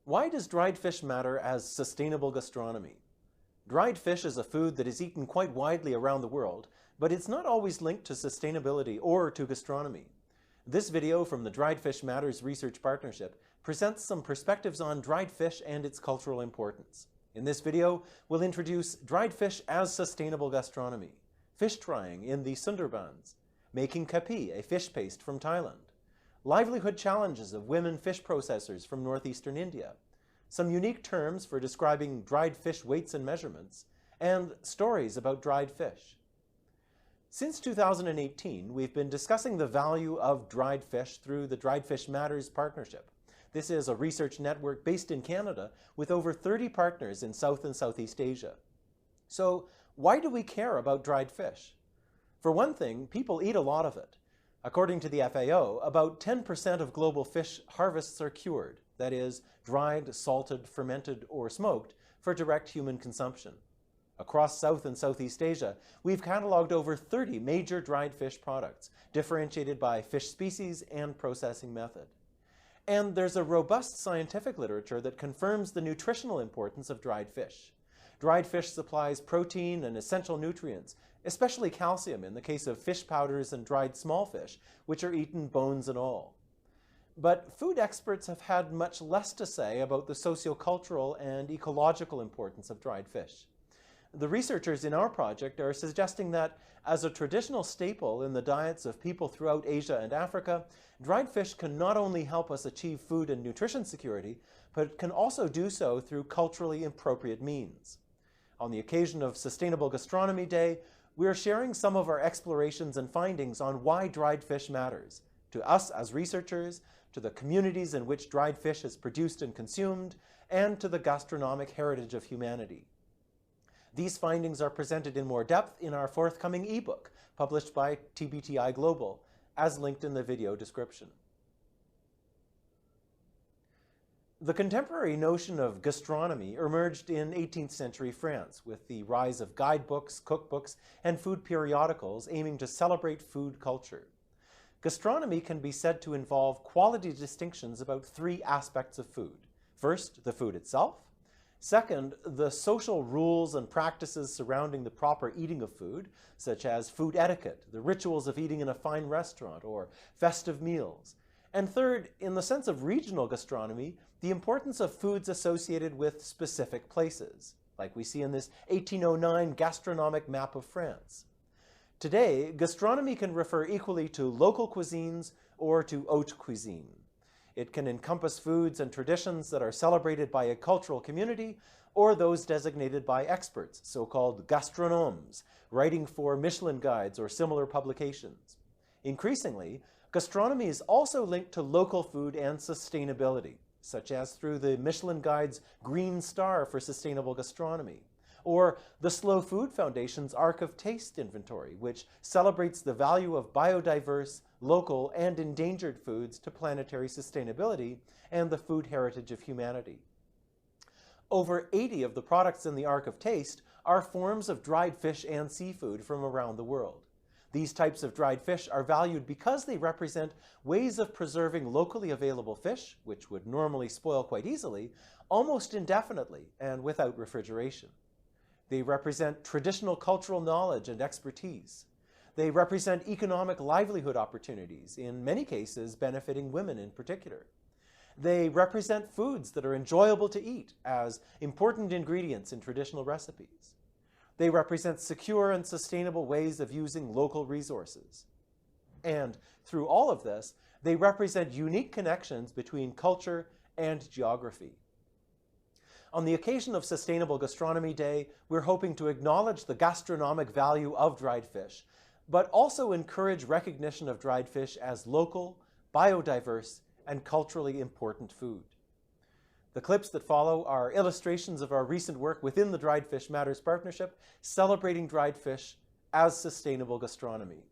Why does dried fish matter as sustainable gastronomy? Dried fish is a food that is eaten quite widely around the world, but it's not always linked to sustainability or to gastronomy. This video from the Dried Fish Matters Research Partnership presents some perspectives on dried fish and its cultural importance. In this video, we'll introduce dried fish as sustainable gastronomy, fish frying in the Sundarbans, making Kapi, a fish paste from Thailand, livelihood challenges of women fish processors from northeastern India, some unique terms for describing dried fish weights and measurements, and stories about dried fish. Since 2018, we've been discussing the value of dried fish through the Dried Fish Matters Partnership. This is a research network based in Canada with over 30 partners in South and Southeast Asia. So, why do we care about dried fish? For one thing, people eat a lot of it. According to the FAO, about 10% of global fish harvests are cured, that is, dried, salted, fermented, or smoked, for direct human consumption. Across South and Southeast Asia, we've cataloged over 30 major dried fish products, differentiated by fish species and processing method. And there's a robust scientific literature that confirms the nutritional importance of dried fish. Dried fish supplies protein and essential nutrients, especially calcium in the case of fish powders and dried small fish, which are eaten bones and all. But food experts have had much less to say about the sociocultural and ecological importance of dried fish. The researchers in our project are suggesting that, as a traditional staple in the diets of people throughout Asia and Africa, dried fish can not only help us achieve food and nutrition security, but can also do so through culturally appropriate means. On the occasion of Sustainable Gastronomy Day, we are sharing some of our explorations and findings on why dried fish matters, to us as researchers, to the communities in which dried fish is produced and consumed, and to the gastronomic heritage of humanity. These findings are presented in more depth in our forthcoming ebook, published by TBTI Global, as linked in the video description. The contemporary notion of gastronomy emerged in 18th century France with the rise of guidebooks, cookbooks, and food periodicals aiming to celebrate food culture. Gastronomy can be said to involve quality distinctions about three aspects of food. First, the food itself. Second, the social rules and practices surrounding the proper eating of food, such as food etiquette, the rituals of eating in a fine restaurant, or festive meals. And third, in the sense of regional gastronomy, the importance of foods associated with specific places, like we see in this 1809 gastronomic map of France. Today, gastronomy can refer equally to local cuisines or to haute cuisine. It can encompass foods and traditions that are celebrated by a cultural community or those designated by experts, so-called gastronomes, writing for Michelin guides or similar publications. Increasingly, gastronomy is also linked to local food and sustainability, such as through the Michelin Guide's Green Star for Sustainable Gastronomy, or the Slow Food Foundation's Arc of Taste inventory, which celebrates the value of biodiverse, local, and endangered foods to planetary sustainability and the food heritage of humanity. Over 80 of the products in the Arc of Taste are forms of dried fish and seafood from around the world. These types of dried fish are valued because they represent ways of preserving locally available fish, which would normally spoil quite easily, almost indefinitely and without refrigeration. They represent traditional cultural knowledge and expertise. They represent economic livelihood opportunities, in many cases benefiting women in particular. They represent foods that are enjoyable to eat as important ingredients in traditional recipes. They represent secure and sustainable ways of using local resources. And through all of this, they represent unique connections between culture and geography. On the occasion of Sustainable Gastronomy Day, we're hoping to acknowledge the gastronomic value of dried fish, but also encourage recognition of dried fish as local, biodiverse, and culturally important food. The clips that follow are illustrations of our recent work within the Dried Fish Matters Partnership, celebrating dried fish as sustainable gastronomy.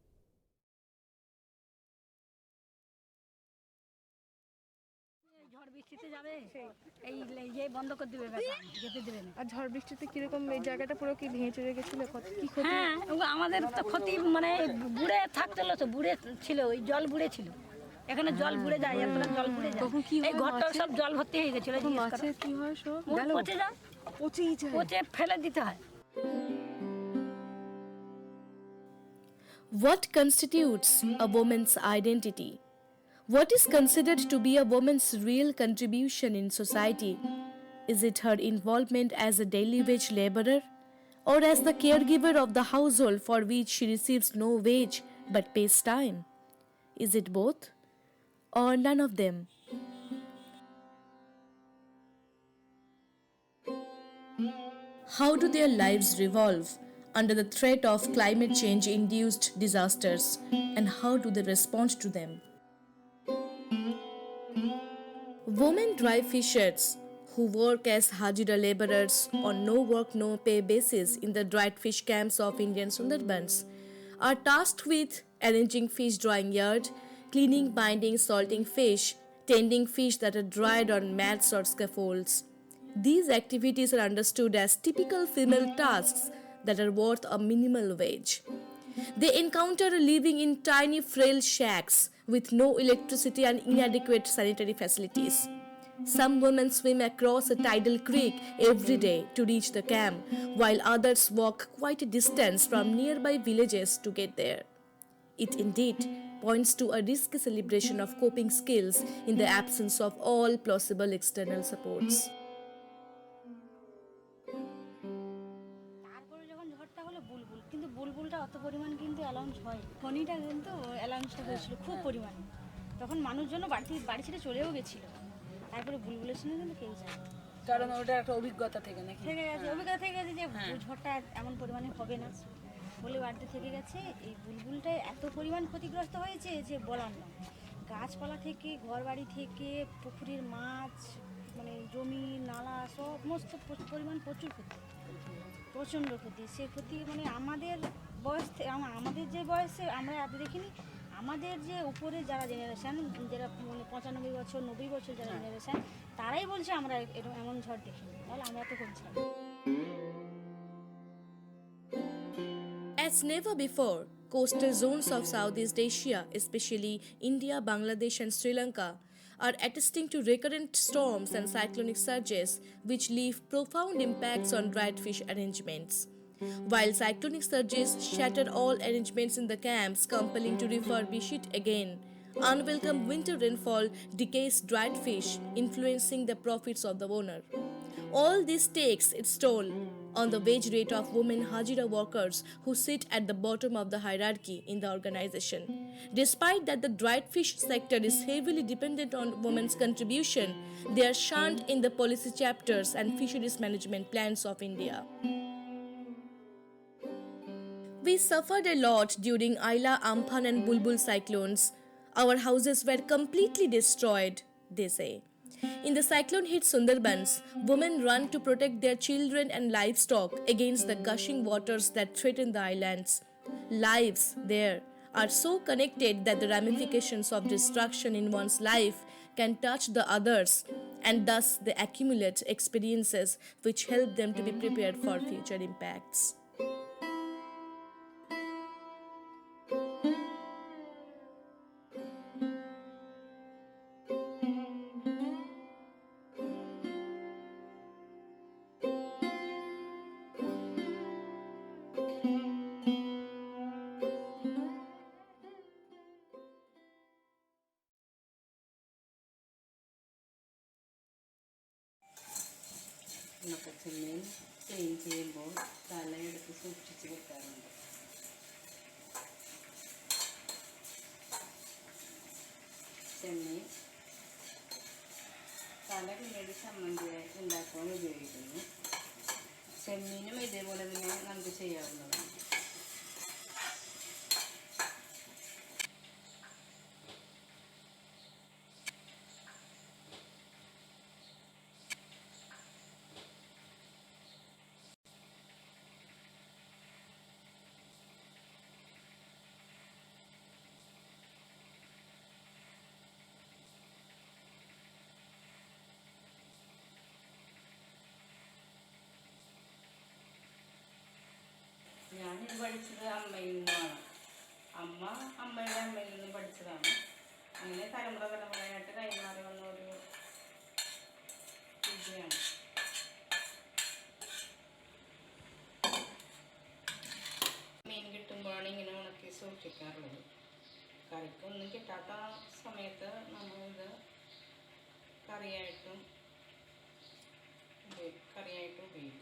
আর ঝড় বৃষ্টিতে কিরকম এই জায়গাটা পুরো কি ভেঙে চুরে গেছিল কি ক্ষতি? হ্যাঁ আমাদের তো ক্ষতি মানে বুড়ে থাকছিল তো বুড়ে ছিল ওই জল বুড়ে ছিল এখানে জল ঘুরে যায়, একবার জল ঘুরে যায়, তখন কি হয়? এই ঘরটা সব জল ভর্তি হয়ে গেছিল। মাছের কি হয়? সব পচে যায়, পচেই যায়, পচে ফেলে দিতে হয়। What constitutes a woman's identity? What is considered to be a woman's real contribution in society? Is it her involvement as a daily wage laborer, or as the caregiver of the household for which she receives no wage but pays time? Is it both, or none of them? How do their lives revolve under the threat of climate change induced disasters, and how do they respond to them? Women dry fishers who work as hajira laborers on no work no pay basis in the dried fish camps of Indian Sundarbans are tasked with arranging fish drying yard, cleaning, binding, salting fish, tending fish that are dried on mats or scaffolds. These activities are understood as typical female tasks that are worth a minimal wage. They encounter living in tiny frail shacks with no electricity and inadequate sanitary facilities. Some women swim across a tidal creek every day to reach the camp, while others walk quite a distance from nearby villages to get there. It indeed points to a risky celebration of coping skills in the absence of all plausible external supports. তারপরে যখন ঝড়টা হলো বুলবুল, কিন্তু বুলবুলটা অত পরিমাণ কিন্তু allowance হয়, ফণিটা কিন্তু অ্যালাউন্সটা হয়েছিল খুব পরিমাণে, তখন মানুষজন বাড়ি ছেড়ে চলেও গেছিলো। তারপরে বুলবুলের সঙ্গে কিন্তু কেউ যায়, কারণ ওটা একটা অভিজ্ঞতা থেকে নাকি থেকে গেছে, অভিজ্ঞতা থেকে গেছে যে ঝড়টা এমন পরিমাণে হবে না বলে বাড়িতে থেকে গেছে। এই বুলবুলটায় এত পরিমাণ ক্ষতিগ্রস্ত হয়েছে যে বলার না। গাছপালা থেকে, ঘর বাড়ি থেকে, পুকুরের মাছ, মানে জমি নালা সমস্ত পরিমাণ প্রচুর ক্ষতি, প্রচণ্ড ক্ষতি। সে ক্ষতি মানে আমাদের বয়স আমাদের যে বয়সে আমরা এত দেখিনি, আমাদের যে উপরে যারা জেনারেশান, যারা মানে 95 বছর 90 বছর যারা জেনারেশান, তারাই বলছে আমরা এমন ঝড় দেখিনি, তাহলে আমরা তো করছি। As never before, coastal zones of Southeast Asia, especially India, Bangladesh, and Sri Lanka, are attesting to recurrent storms and cyclonic surges which leave profound impacts on dried fish arrangements. While cyclonic surges shatter all arrangements in the camps, compelling to refurbish it again, unwelcome winter rainfall decays dried fish, influencing the profits of the owner. All this takes its toll on the wage rate of women hajira workers who sit at the bottom of the hierarchy in the organization. Despite that the dried fish sector is heavily dependent on women's contribution, they are shunned in the policy chapters and fisheries management plans of India. We suffered a lot during Aila, Amphan and Bulbul cyclones. Our houses were completely destroyed, they say. In the cyclone hit Sundarbans, women run to protect their children and livestock against the gushing waters that threaten the islands. Lives there are so connected that the ramifications of destruction in one's life can touch the others, and thus they accumulate experiences which help them to be prepared for future impacts. നമുക്ക് ചെമ്മീൻ clean ചെയ്യുമ്പോൾ തലയെടുത്ത് സൂക്ഷിച്ച് വെക്കാറുണ്ട്. ചെമ്മീൻ തല പിന്നീട് ചമ്മന്തി ഉണ്ടാക്കുവാൻ ഉപയോഗിക്കുന്നു. ചെമ്മീനും ഇതേപോലെ തന്നെ നമുക്ക് ചെയ്യാവുന്നതാണ്. ഞാനിത് പഠിച്ചത് അമ്മയിൽ നിന്നാണ്. അമ്മയുടെ അമ്മയിൽ നിന്ന് പഠിച്ചതാണ്. അങ്ങനെ തലമുറ തലമുറയായിട്ട് കൈമാറി വന്ന ഒരു രുചിയാണ്. മീൻ കിട്ടുമ്പോഴാണ് ഇങ്ങനെ ഉണക്കി സൂക്ഷിക്കാറുള്ളത്. കറിക്കൊന്നും കിട്ടാത്ത സമയത്ത് നമ്മളിത് കറിയായിട്ടും ഉപയോഗിക്കും.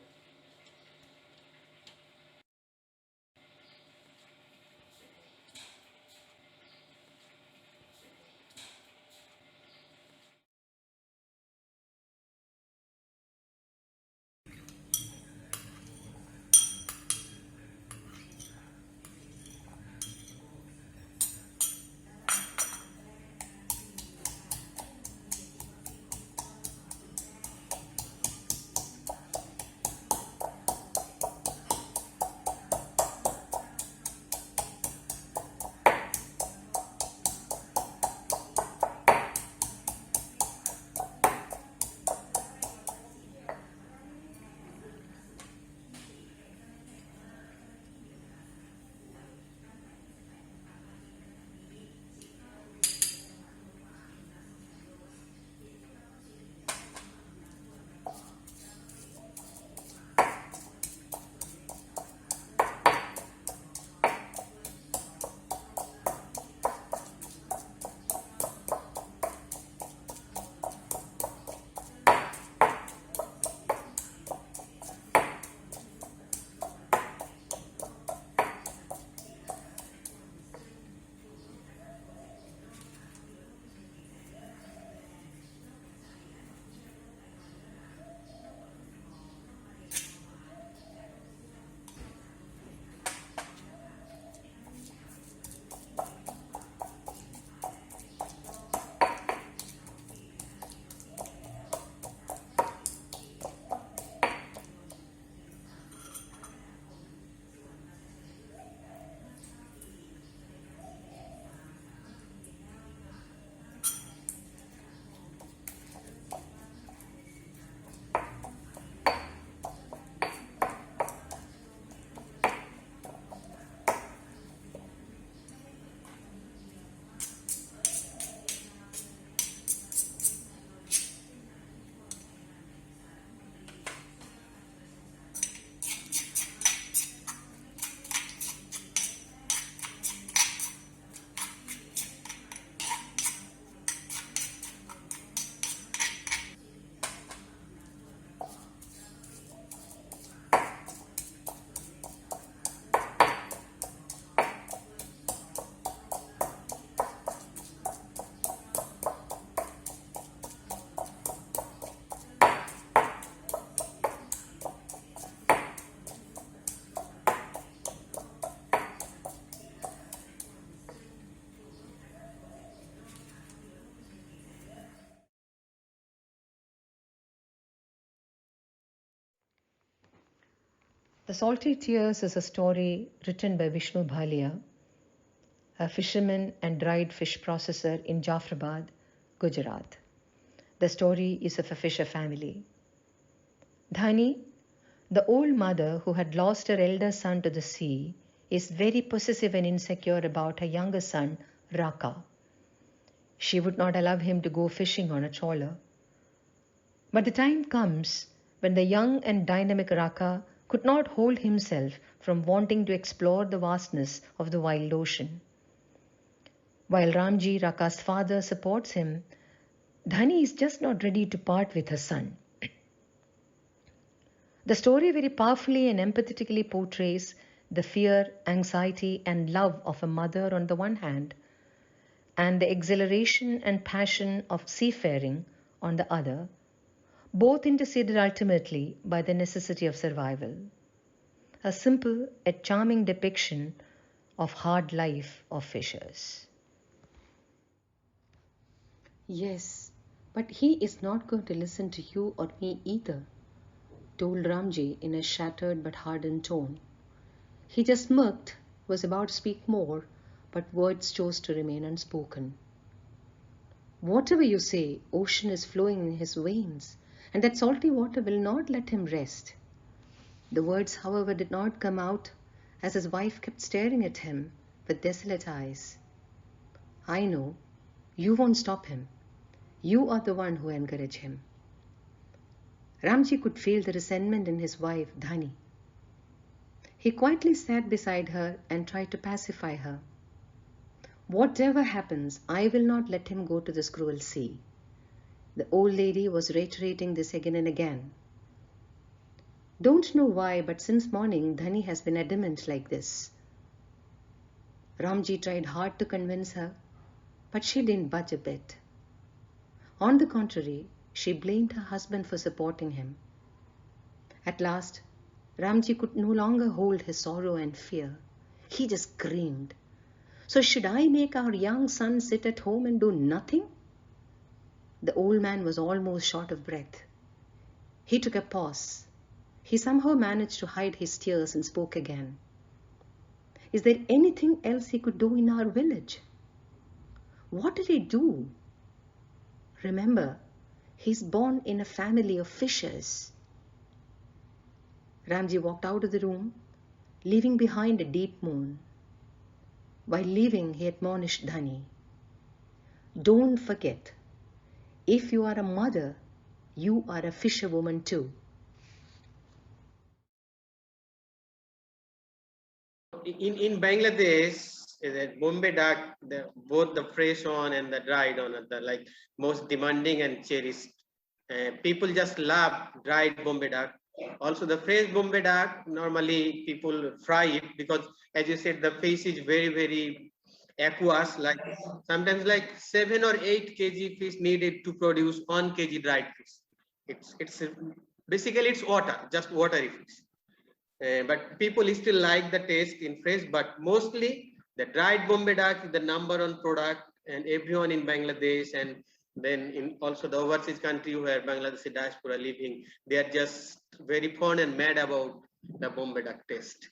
The Salty Tears is a story written by Vishnu Bhaliya, a fisherman and dried fish processor in Jafrabad, Gujarat. The story is of a fisher family. Dhani, the old mother who had lost her elder son to the sea, is very possessive and insecure about her younger son, Raka. She would not allow him to go fishing on a trawler. But the time comes when the young and dynamic Raka could not hold himself from wanting to explore the vastness of the wild ocean. While Ramji, Raka's father, supports him, Dhani is just not ready to part with her son. The story very powerfully and empathetically portrays the fear, anxiety, and love of a mother on the one hand, and the exhilaration and passion of seafaring on the other, both interceded ultimately by the necessity of survival. A simple yet charming depiction of hard life of fishers. Yes, but he is not going to listen to you or me either, told Ramji in a shattered but hardened tone. He just smirked, was about to speak more, but words chose to remain unspoken. Whatever you say, ocean is flowing in his veins, and that salty water will not let him rest. The words, however, did not come out, as his wife kept staring at him with desolate eyes. I know, You won't stop him. You are the one who encourage him. Ramji could feel the resentment in his wife, Dhani. He quietly sat beside her and tried to pacify her. Whatever happens, I will not let him go to this cruel sea. The old lady was reiterating this again and again. Don't know why, but since morning, Dhani has been adamant like this. Ramji tried hard to convince her, but she didn't budge a bit. On the contrary, she blamed her husband for supporting him. At last, Ramji could no longer hold his sorrow and fear. He just screamed. So should I make our young son sit at home and do nothing? The old man was almost short of breath. He took a pause. He somehow managed to hide his tears and spoke again. Is there anything else he could do in our village? What did he do? Remember, he's born in a family of fishers. Ramji walked out of the room, leaving behind a deep moan. While leaving, he admonished Dhani. Don't forget, if you are a mother, you are a fisherwoman too. In Bangladesh, that Bombay duck, both the fresh one and the dried one are the like most demanding and cherished. People just love dried Bombay duck. Also, the fresh Bombay duck, normally people fry it because, as you said, the fish is very aqueous. Like sometimes like 7 or 8 kg fish needed to produce 1 kg dried fish. It's basically it's water, just watery fish. But people still like the taste in fresh, but mostly the dried Bombay duck is the #1 product, and everyone in Bangladesh and then in also the overseas country where Bangladeshi diaspora living, they are just very fond and mad about the Bombay duck taste.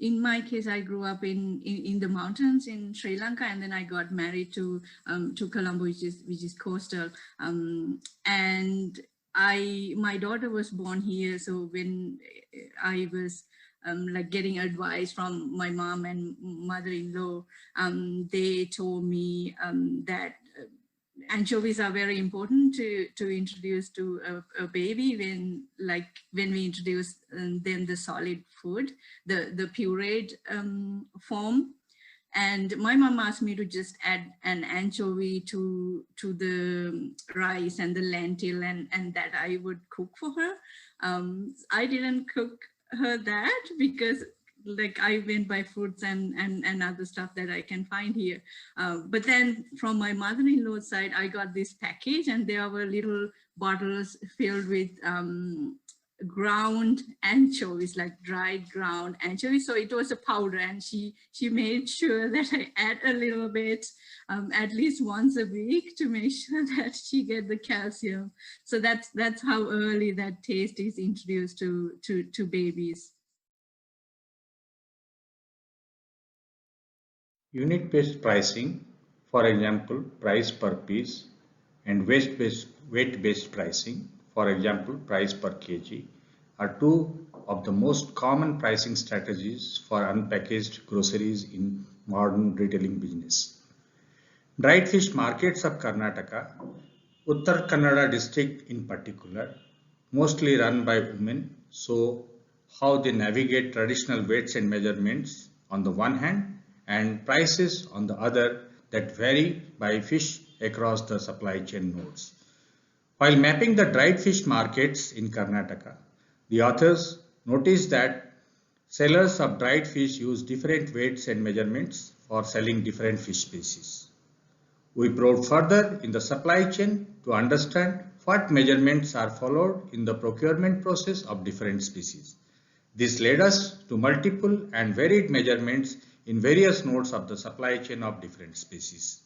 In my case, I grew up in the mountains in Sri Lanka, and then I got married to Colombo, which is coastal. And my daughter was born here. So when I was like getting advice from my mom and mother-in-law. They told me that anchovies are very important to introduce to a baby when we introduce them the solid food, the pureed form. And my mom asked me to just add an anchovy to the rice and the lentil, and that I would cook for her. I didn't cook her that because like I went by fruits and other stuff that I can find here. But then from my mother-in-law's side, I got this package, and there were little bottles filled with ground anchovies, like dried ground anchovies. So it was a powder, and she made sure that I add a little bit at least once a week to make sure that she get the calcium. So that's how early that taste is introduced to babies. Unit-based pricing, for example, price per piece, and weight-based pricing, for example, price per kg, are two of the most common pricing strategies for unpackaged groceries in modern retailing business. Dried fish markets of Karnataka, Uttar Kannada district in particular, mostly run by women, so how they navigate traditional weights and measurements on the one hand, and prices on the other that vary by fish across the supply chain nodes. While mapping the dried fish markets in Karnataka, the authors noticed that sellers of dried fish use different weights and measurements for selling different fish species. We probed further in the supply chain to understand what measurements are followed in the procurement process of different species. This led us to multiple and varied measurements in various nodes of the supply chain of different species.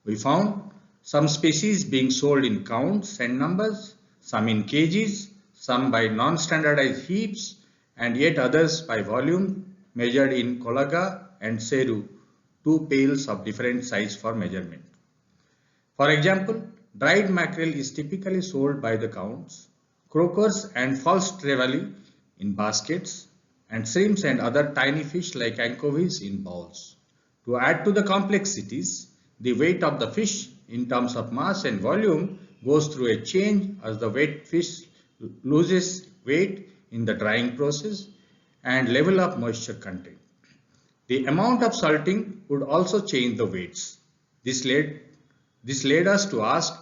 We found some species being sold in counts and numbers, some in kgs, some by non-standardized heaps, and yet others by volume measured in kolaga and seru, two pails of different size for measurement. For example, dried mackerel is typically sold by the counts, croakers and false trevally in baskets, and shrimps and other tiny fish like anchovies in bowls. To add to the complexities, the weight of the fish in terms of mass and volume goes through a change as the wet fish loses weight in the drying process and level of moisture content. The amount of salting would also change the weights. This led us to ask,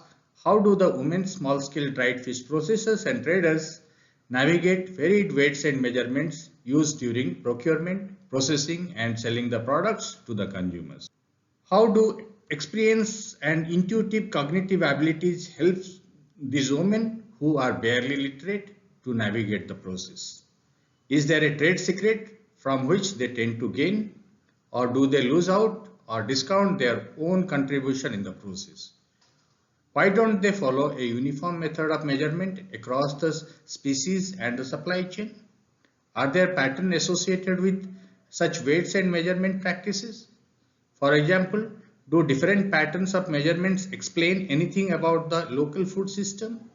how do the women small-scale dried fish processors and traders navigate varied weights and measurements used during procurement, processing, and selling the products to the consumers? How do experience and intuitive cognitive abilities help these women who are barely literate to navigate the process? Is there a trade secret from which they tend to gain, or do they lose out or discount their own contribution in the process? Why don't they follow a uniform method of measurement across the species and the supply chain? Are there patterns associated with such weights and measurement practices? For example, do different patterns of measurements explain anything about the local food system?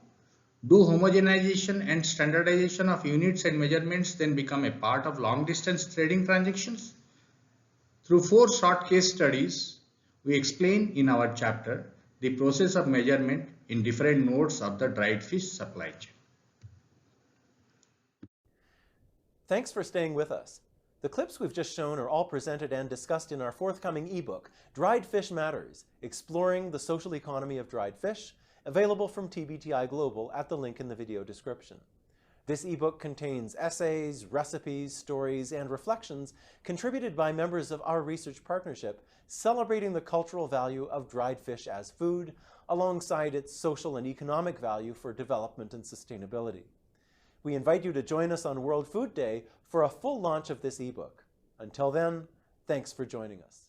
Do homogenization and standardization of units and measurements then become a part of long-distance trading transactions? Through 4 short case studies, we explain in our chapter the process of measurement in different nodes of the dried fish supply chain. Thanks for staying with us. The clips we've just shown are all presented and discussed in our forthcoming ebook, Dried Fish Matters, Exploring the Social Economy of Dried Fish, available from TBTI Global at the link in the video description. This ebook contains essays, recipes, stories, and reflections contributed by members of our research partnership celebrating the cultural value of dried fish as food, alongside its social and economic value for development and sustainability. We invite you to join us on World Food Day for a full launch of this ebook. Until then, thanks for joining us.